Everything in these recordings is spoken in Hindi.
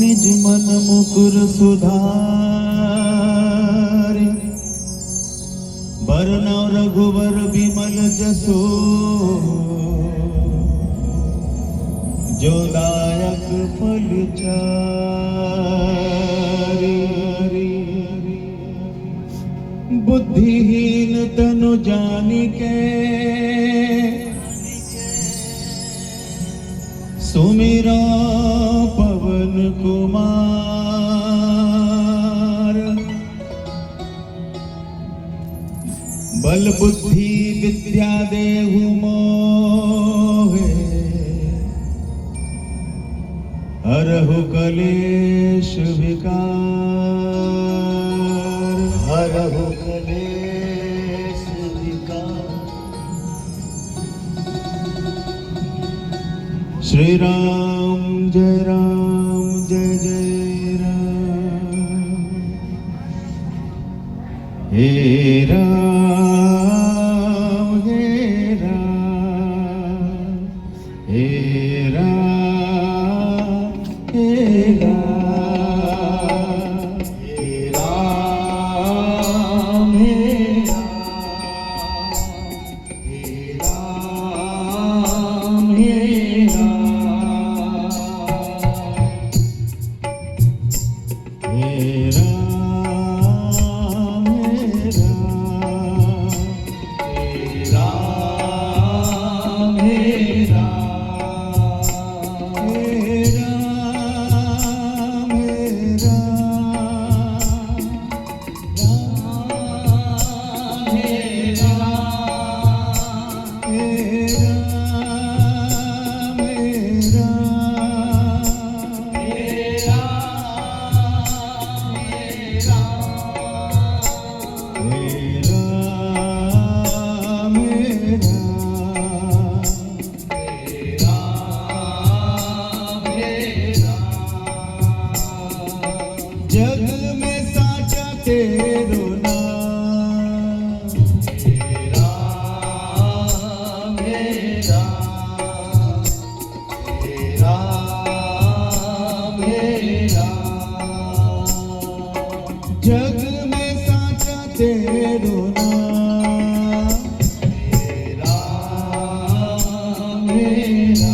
निज मन मुकुर सुधार, बरनौ रघुवर बिमल जसो, जो दायक फल चारि। बुद्धिहीन तनु जानिके, सुमिरा पवन कुमार। बल बुद्धि विद्या देहु मोहे, हरहु कलेश विकार। हरहु कलेश विकार। श्री राम जय जय राम। हे राम हे राम, हे राम हे राम, हे राम हे राम, हे राम हे जग में साचा तेरो नाम। हे राम हे राम, हे राम हे राम। जग में साचा तेरो नाम। हे राम हे राम।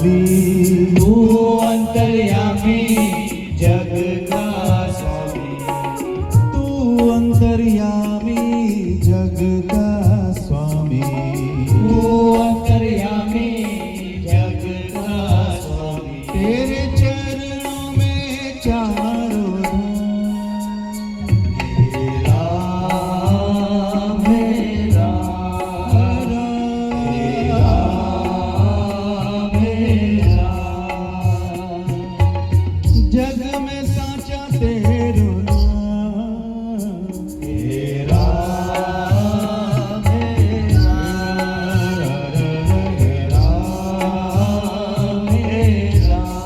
स्वामी तू अंतर्यामी जग का स्वामी, तू अंतर्यामी जग का स्वामी, तू अंतर्यामी जग का स्वामी। तेरे चरणों में चारों राम हे राम, राम हे राम। जग में साचा तेरो नाम हे राम हे राम, हे राम हे राम।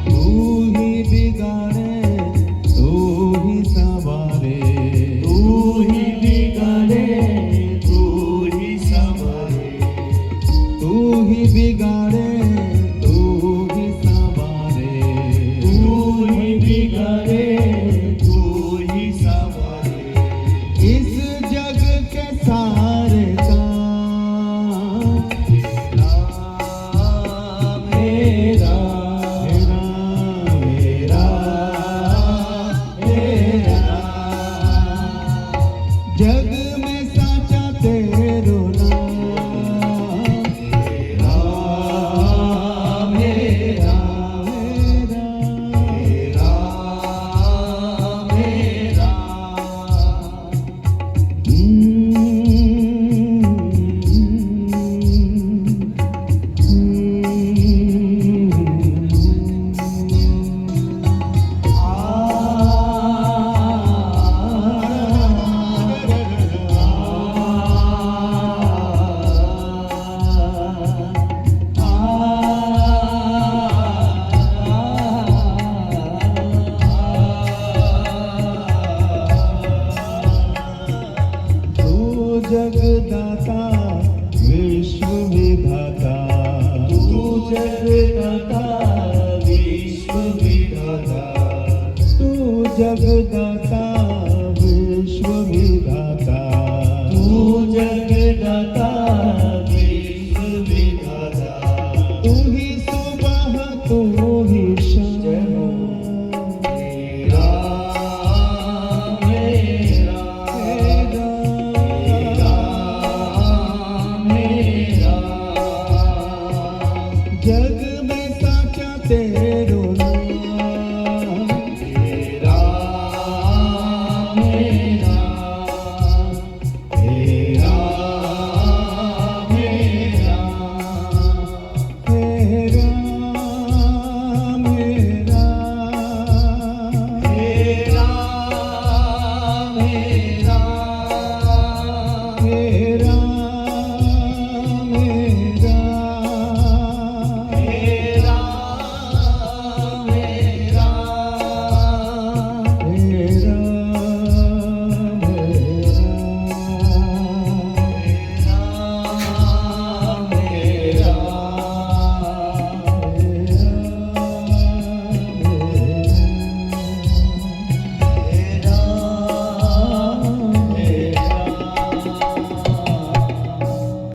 तू ही बिगाड़े तू ही संवारे, तू ही बिगाड़े तू ही संवारे, तू ही बिगाड़े तू ही संवारे, तू ही बिगाड़े तू ही संवारे। इस जग के सारे काम राम हे राम, हे राम हे राम। जग में साचा तेरो नाम राम हे राम, राम हे राम। तू जगदाता विश्व विधाता, तू जगदाता विश्व विधाता, तू जगदाता विश्व विधाता, तू जगदाता विश्व विधाता। तू ही सुबह तू ही शाम, राम हे राम, राम हे राम। जग में साचा तेरो नाम राम हे राम, हे राम हे राम। हे राम हे राम, हे राम हे राम, हे राम हे राम, हे राम हे राम। हे राम